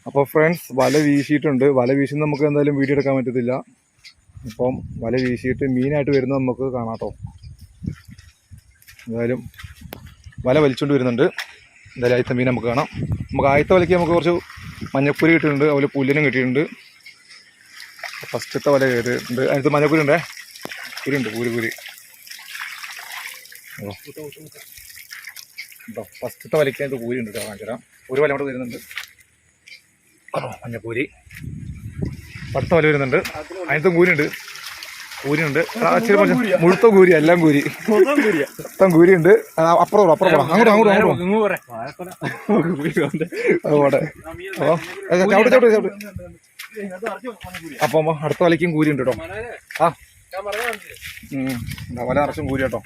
അപ്പോൾ ഫ്രണ്ട്സ് വല വീശിയിട്ടുണ്ട്. വല വീശി നമുക്ക് എന്തായാലും വീഡിയോ എടുക്കാൻ പറ്റത്തില്ല. അപ്പം വല വീശിയിട്ട് മീനായിട്ട് വരുന്നത് നമുക്ക് കാണാം കേട്ടോ. എന്തായാലും വല വലിച്ചുകൊണ്ട് വരുന്നുണ്ട്. എന്തായാലും ആദ്യത്തെ മീൻ നമുക്ക് കാണാം. നമുക്ക് ആദ്യത്തെ വലയ്ക്ക് നമുക്ക് കുറച്ച് മഞ്ഞപ്പൊരി കിട്ടിയിട്ടുണ്ട്, അതുപോലെ പുല്ലിനും കിട്ടിയിട്ടുണ്ട്. ഫസ്റ്റത്തെ വല കയറിയിട്ടുണ്ട്. അതിനകത്ത് മഞ്ഞപ്പൊരി ഉണ്ടേ, കുരുണ്ട്, കൂരി കേട്ടോ. ഫസ്റ്റത്തെ വലയ്ക്ക് അതിനകത്ത് കൂരി ഉണ്ട് കേട്ടോ. കാണിച്ചു ഒരു വല കൂടെ വരുന്നുണ്ട്, മഞ്ഞപ്പൂരി. അടുത്ത വല വരുന്നുണ്ട്, അതിനകത്തും കൂരിയുണ്ട്. ഇച്ചിരി മുഴുത്ത കൂരി, എല്ലാം കൂരി, മൊത്തം കൂരിയുണ്ട്. അപ്പുറം അങ്ങോട്ട് അപ്പം അടുത്ത വലയ്ക്കും കൂരിയുണ്ട് കേട്ടോ. വല നിറച്ചും കൂരി കേട്ടോ.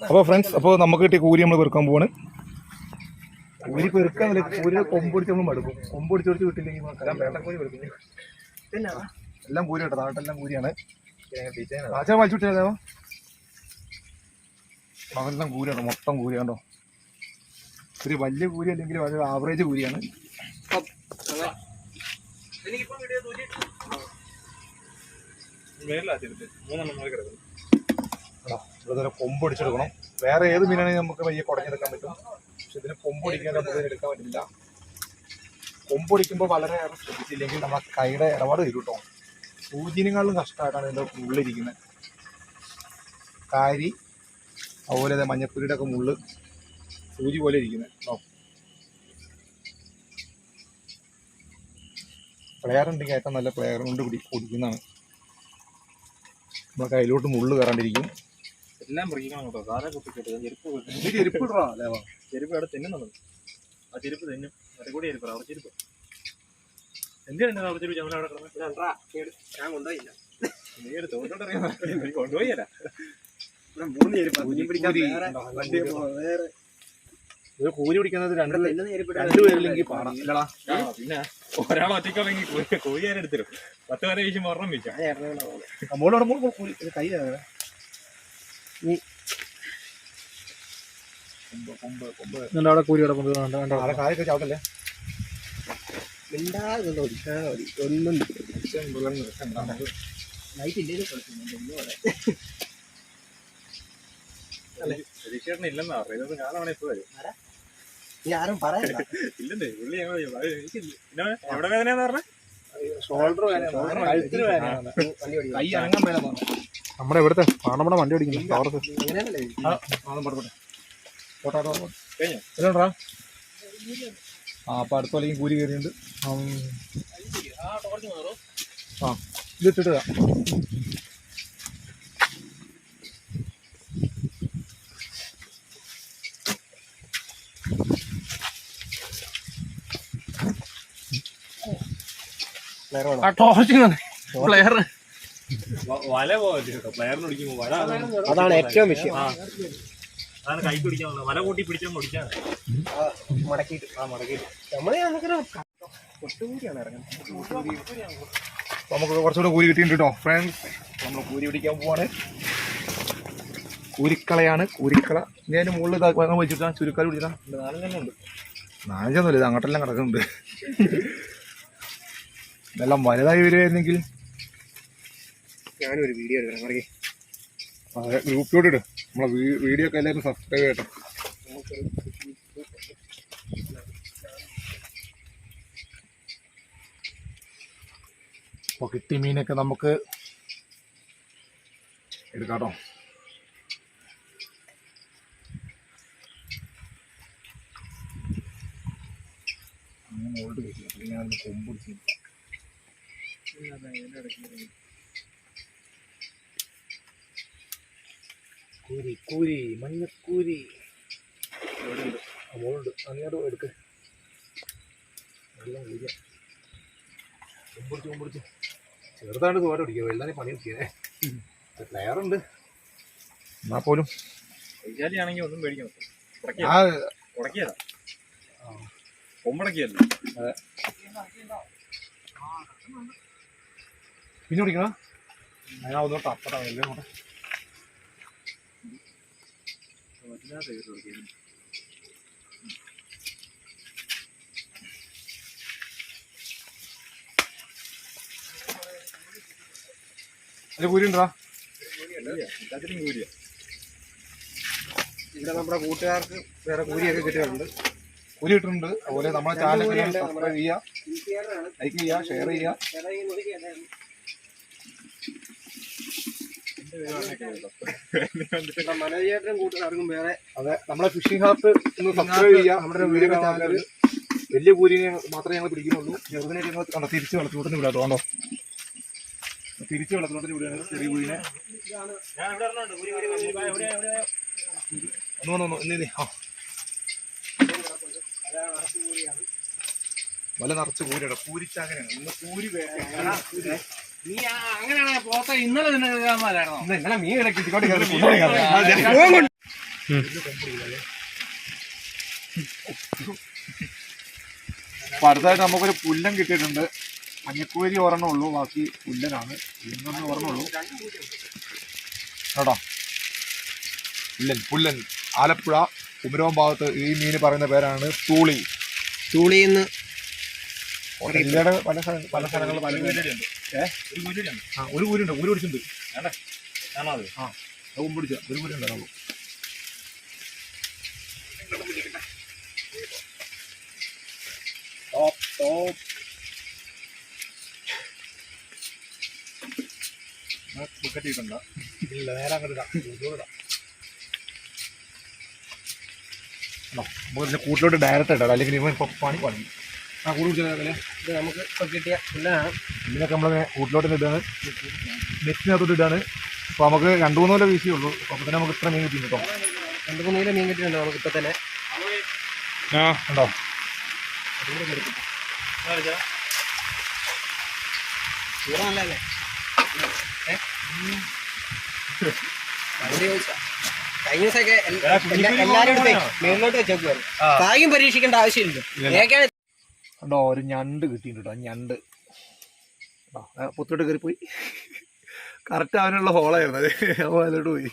അപ്പോൾ ഫ്രണ്ട്സ്, അപ്പോൾ നമുക്ക് കിട്ടിയ കൂരി നമ്മൾ പെറുക്കാൻ പോവാണ്. കൂരി പെറുക്കാൻ കൂരി കൊമ്പൊടിച്ച് നമ്മൾ മടുക്കും. കൊമ്പൊടിച്ച് കിട്ടില്ലെങ്കിൽ വേട്ടക്കൂരി പെറുക്കും. എല്ലാം കൂരി കേട്ടോ, നാട്ടെല്ലാം കൂരിയാണ്. വലിച്ചു വിട്ടാലോ, അതെല്ലാം കൂരിയാണ്, മൊത്തം കൂരിയാണ്ടോ. ഒരു വലിയ കൂരി അല്ലെങ്കിൽ ഒരു ആവറേജ് കൂരിയാണ്. ഇവിടെ കൊമ്പൊടിച്ചെടുക്കണം. വേറെ ഏത് മീനാണെങ്കിൽ നമുക്ക് വയ്യ കുടഞ്ഞെടുക്കാൻ പറ്റും, പക്ഷെ ഇതിന് കൊമ്പൊടിക്കാൻ നമുക്ക് എടുക്കാൻ പറ്റില്ല. കൊമ്പൊടിക്കുമ്പോൾ വളരെയേറെ ശ്രദ്ധിച്ചില്ലെങ്കിൽ നമ്മളെ കൈയുടെ ഇടപാട് വരും കേട്ടോ. സൂചിനെക്കാളും കഷ്ടമായിട്ടാണ് ഇതിൻ്റെ മുള്ളിരിക്കുന്നത്. കാരി അതുപോലെ മഞ്ഞപ്പൊരിയുടെ ഒക്കെ മുള്ള് സൂചി പോലെ ഇരിക്കുന്നത് കേട്ടോ. പ്ലെയർ ഉണ്ടെങ്കിൽ ഏറ്റവും നല്ല പ്ലെയർ കൊണ്ട് കുടിക്കുന്നതാണ്. നമ്മളെ കയ്യിലോട്ട് മുള്ളു കയറാണ്ടിരിക്കും. എല്ലാം മൃഗിക്കണം കേട്ടോ. സാറെ കുട്ടിക്കിട്ട് ചെരുപ്പ് ചെരുപ്പ് അവിടെ തിന്നുന്നുണ്ട്. ആ ചെരുപ്പ് തിന്നും. മറ്റേ കൂടി ചെരുപ്പ് അവിടെ ചെരുപ്പ് എന്തിനാ അവിടെ ചെരുപ്പ് ഞങ്ങൾ അവിടെ കിടന്നു. ഞാൻ കൊണ്ടുപോയില്ല, നീ എടുത്ത് തോന്നോട്ടറിയാം, നീ കൊണ്ടുപോയല്ല. 3 ചെരുപ്പ് ഒരു കൂലി പിടിക്കുന്നത് രണ്ടുപേരില്ലെങ്കിൽ പാടാം. പിന്നെ ഒരാൾ ഒറ്റയ്ക്കുള്ളെങ്കിൽ കോഴി ഞാൻ എടുത്തരും. 10 വരെ വീശുമ്പോൾ ഒരെണ്ണം വീശാം. കൈ അവിടെ കൂലി കിടക്കുന്നത് കായൊക്കെ ചാവട്ടല്ലേ. ഒന്നും ഇല്ലെന്നാ പറഞ്ഞത്. ഇതൊന്നും കാണാൻ ഇപ്പൊ വരും. ആരും പറയാ ഇല്ലെന്നേ പുള്ളി എവിടെ വേദനയാന്ന് പറഞ്ഞ ഷോൾഡർ വേദന, കൈ അനങ്ങാൻ വേദന. നമ്മുടെ ഇവിടുത്തെ പാണമ്മടെ വണ്ടി ഓടിക്കുന്നു. അപ്പൊ അടുത്ത വലയും കൂലി കയറിയുണ്ട്. ഇതിട്ടിട്ട് പ്ലെയർ വല പോകല്ലോ. പ്ലെയറിന് പിടിക്കുമ്പോ വല അതാണ് ഏറ്റവും വിഷയം. അതാണ് കൈ പിടിക്കാൻ വല കൂട്ടി പിടിച്ചാൽ മുടിക്കാൻ മടക്കിയിട്ട് നമ്മളെ കൊട്ടുകൂടിയാണ് ഇറങ്ങുന്നത്. നമുക്ക് കുറച്ചുകൂടെ കൂലി കിട്ടിയിട്ടുണ്ട് കേട്ടോ ഫ്രണ്ട്സ്. നമ്മൾ കൂലി പിടിക്കാൻ പോവാണ്. കൂരിക്കളയാണ്, കൂരിക്കള. ഞാൻ മുകളിൽ വെച്ചിട്ടാ ചുരുക്കാൽ പിടിച്ചാ 4 ഉണ്ട്. 4 ഇത് അങ്ങോട്ടെല്ലാം കിടക്കുന്നുണ്ട്. ഇതെല്ലാം വലുതായി വരുമായിരുന്നെങ്കിൽ ഞാനൊരു വീഡിയോ എടുക്കണം. പറയേ ഗ്രൂപ്പിലോട്ട് ഇട്. നമ്മളെ വീഡിയോ ഒക്കെ എല്ലാവരും സബ്സ്ക്രൈബ് ചെയ്യട്ടെ. അപ്പോൾ കിട്ടിയ മീനൊക്കെ നമുക്ക് എടുക്കാട്ടോ. അങ്ങനെ ഓൾഡ് കിട്ടില്ല, പിന്നെ ഞാൻ കൊമ്പ് പിടിച്ചില്ല. കൂരി മഞ്ഞക്കൂരി മോളുണ്ട്. അങ്ങോട്ട് എടുക്ക്. എല്ലാം കൂരിയ കൊമ്പൊടിച്ച് ചെറുതായിട്ട് തോര പിടിക്കുക. വെള്ളാനെ പണി പിടിക്കേ. പ്ലെയറുണ്ട് എന്നാ പോലും വൈശാലിയാണെങ്കിൽ ഒന്നും പേടിക്കണം. ഉടക്കിയതാ, കൊമ്പടക്കിയല്ലോ. പിന്നെ പിടിക്കണ ഞാൻ ഒന്ന് തപ്പടാ എല്ലാം കൂടെ. അതിൽ പൂരി ഉണ്ടോ? ഇവിടെ നമ്മുടെ കൂട്ടുകാർക്ക് വേറെ കൂലിയൊക്കെ കിട്ടിയിട്ടുണ്ട്. കൂലി കിട്ടുന്നുണ്ട്. അതുപോലെ നമ്മളെ ചാനൽ സബ്സ്ക്രൈബ് ചെയ്യുക, ലൈക്ക് ചെയ്യുക, ഷെയർ ചെയ്യുക. മനോജേട്ടനും കൂട്ടുകാർക്കും വേറെ. അതെ, നമ്മളെ ഫിഷിംഗ് ഹാർട്ട് ഒന്ന് സബ്സ്ക്രൈബ് ചെയ്യുക. നമ്മുടെ വീഡിയോ ചാനൽ വലിയ പൂരിനെ മാത്രമേ ഞങ്ങൾ പിടിക്കുന്നുള്ളൂ. ചെറുതിനെ ഞങ്ങൾ കണ്ടോ തിരിച്ച് വെള്ളത്തിലോട്ടിന് വിടാട്ടോ. കണ്ടോ തിരിച്ച് വെള്ളത്തിലോട്ടിന് വിടുകയാണ് ചെറിയ പൂരിനെ. വല നിറച്ച് പൂരിയുടെ പൂരിച്ചാകനാണ് ഇന്ന് പൂരി അങ്ങനെയാണെങ്കിൽ പോത്ത ഇന്നലെ തന്നെ ഇന്നലെ മീൻ കിട്ടിക്കോട്ടെ. അപ്പൊ അടുത്തായിട്ട് നമുക്കൊരു പുല്ലൻ കിട്ടിയിട്ടുണ്ട്. മഞ്ഞക്കൂരി ഒരെണ്ണം ഉള്ളൂ, ബാക്കി പുല്ലനാണ്. ഇന്നൊന്നും ഒരെണ്ണുള്ളൂ കേട്ടോ. പുല്ലൻ ആലപ്പുഴ കുമരകം ഭാഗത്ത് ഈ മീന് പറയുന്ന പേരാണ് തൂളി. തൂളിന്ന് ജില്ലയുടെ പല സ്ഥലങ്ങളിൽ പല പേരുണ്ട്. ഒരു കൂരുണ്ട്, കൂര് പിടിച്ചിട്ടുണ്ട്. മുമ്പ് പിടിച്ച ഒരു കൂരുണ്ട്. ബുക്കറ്റിട്ടുണ്ട ഇല്ല, നേരെ അങ്ങോട്ട് നമുക്ക് കൂട്ടിലോട്ട് ഡയറക്റ്റ് ഇട്ടാം, അല്ലെങ്കിൽ ഇപ്പം പണി പണി. കൂട് പിടിച്ചാൽ ഇത് നമുക്ക് ഇപ്പം കിട്ടിയ പുല്ലാണ്. ഇതിനൊക്കെ നമ്മളിങ്ങനെ കൂട്ടിലോട്ട് ഇട്ടാണ്, നെറ്റിനകത്തോട്ട് ഇട്ടാണ്. അപ്പോൾ നമുക്ക് 2-3 വീശേ ഉള്ളൂ. അപ്പോൾ തന്നെ നമുക്ക് ഇത്ര മീൻ കിട്ടി കേട്ടോ. 2-3 കിലോ മീൻ കിട്ടിയിട്ടുണ്ട് നമുക്ക് ഇപ്പം തന്നെ. ഉണ്ടോ? നല്ലല്ലേ കഴിഞ്ഞ ദിവസമൊക്കെ എല്ലാവരും മേളിലോട്ട് വെച്ചേക്കുവായിരുന്നു. ഭാഗ്യം പരീക്ഷിക്കേണ്ട ആവശ്യമില്ല. ഉണ്ടോ? ഒരു ഞണ്ട് കിട്ടിയിട്ടുണ്ട്. ഞണ്ട് പുത്തോട്ട് കയറിപ്പോയി. കറക്റ്റ് അവനുള്ള ഹോളായിരുന്നു അത്. അപ്പോൾ അതിലോട്ട് പോയി.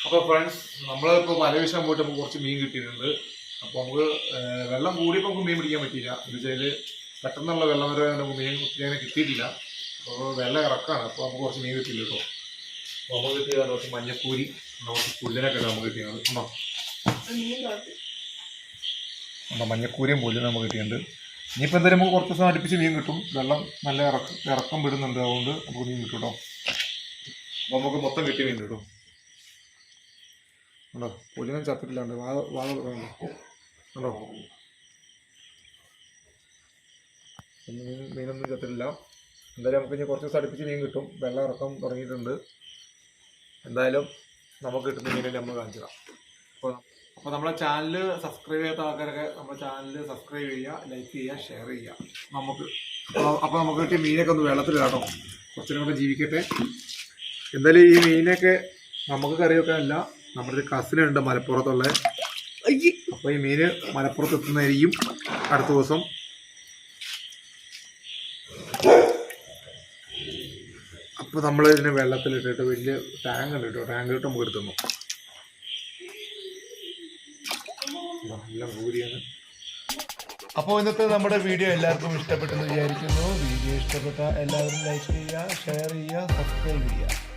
അപ്പോൾ ഫ്രണ്ട്സ്, നമ്മളിപ്പോൾ വല വീശാൻ പോയിട്ട് നമുക്ക് കുറച്ച് മീൻ കിട്ടിയിട്ടുണ്ട്. അപ്പോൾ നമുക്ക് വെള്ളം കൂടിയപ്പോൾ നമുക്ക് മീൻ പിടിക്കാൻ പറ്റിയില്ല. എന്ന് വെച്ചാൽ പെട്ടെന്നുള്ള വെള്ളം വരെ നമുക്ക് മീൻ കുത്തിയാൽ കിട്ടിയിട്ടില്ല. അപ്പോൾ വെള്ളം ഇറക്കാണ്. അപ്പോൾ നമുക്ക് കുറച്ച് മീൻ കിട്ടിയില്ല കേട്ടോ. അപ്പോൾ നമുക്ക് കിട്ടിയതാണ് കുറച്ച് മഞ്ഞക്കൂരി, കുറച്ച് പുല്ലിനൊക്കെ നമുക്ക് കിട്ടിയാണ്. ഉണ്ടോ? മഞ്ഞക്കൂരിയും പുല്ലിനും നമുക്ക് കിട്ടിയിട്ടുണ്ട്. ഇനിയിപ്പോൾ എന്തായാലും നമുക്ക് കുറച്ച് ദിവസം അടുപ്പിച്ച് മീൻ കിട്ടും. വെള്ളം നല്ല ഇറക്കം വിടുന്നുണ്ട്, അതുകൊണ്ട് നമുക്ക് മീൻ കിട്ടും കേട്ടോ. അപ്പോൾ നമുക്ക് മൊത്തം കിട്ടിയ മീൻ കിട്ടും. ഉണ്ടോ? പുല്ലിനും ചത്തിട്ടില്ലാണ്ട് ഉണ്ടോ? മീനൊന്നും ചത്തിട്ടില്ല. എന്തായാലും നമുക്ക് ഇനി കുറച്ച് ദിവസം അടുപ്പിച്ച് മീൻ കിട്ടും. വെള്ളം ഇറക്കം തുടങ്ങിയിട്ടുണ്ട്. എന്തായാലും നമുക്ക് കിട്ടുന്ന മീനെ നമ്മൾ കാണിച്ചതാണ്. അപ്പോൾ നമ്മളെ ചാനൽ സബ്സ്ക്രൈബ് ചെയ്യാത്ത ആൾക്കാരൊക്കെ നമ്മുടെ ചാനൽ സബ്സ്ക്രൈബ് ചെയ്യുക, ലൈക്ക് ചെയ്യുക, ഷെയർ ചെയ്യുക. അപ്പോൾ നമുക്ക് കിട്ടിയ മീനൊക്കെ ഒന്ന് വെള്ളത്തിലിടാട്ടോ, കുറച്ചും കൂടെ ജീവിക്കട്ടെ. എന്തായാലും ഈ മീനൊക്കെ നമുക്ക് കറി വെക്കാനല്ല, നമ്മുടെ ഒരു കസിനുണ്ട് മലപ്പുറത്തുള്ള. അപ്പോൾ ഈ മീന് മലപ്പുറത്ത് എത്തുന്നതായിരിക്കും അടുത്ത ദിവസം. അപ്പോൾ നമ്മൾ ഇതിനെ വെള്ളത്തിലിട്ടിട്ട് വലിയ ടാങ്ക് ഉണ്ട് കേട്ടോ, ടാങ്കിലിട്ട് നമുക്ക് എടുത്തു. എല്ലാം കൂരിയാണ്. അപ്പോൾ ഇന്നത്തെ നമ്മുടെ വീഡിയോ എല്ലാവർക്കും ഇഷ്ടപ്പെട്ടെന്ന് വിചാരിക്കുന്നു. വീഡിയോ ഇഷ്ടപ്പെട്ട എല്ലാവരും ലൈക്ക് ചെയ്യുക, ഷെയർ ചെയ്യുക, സബ്സ്ക്രൈബ് ചെയ്യുക.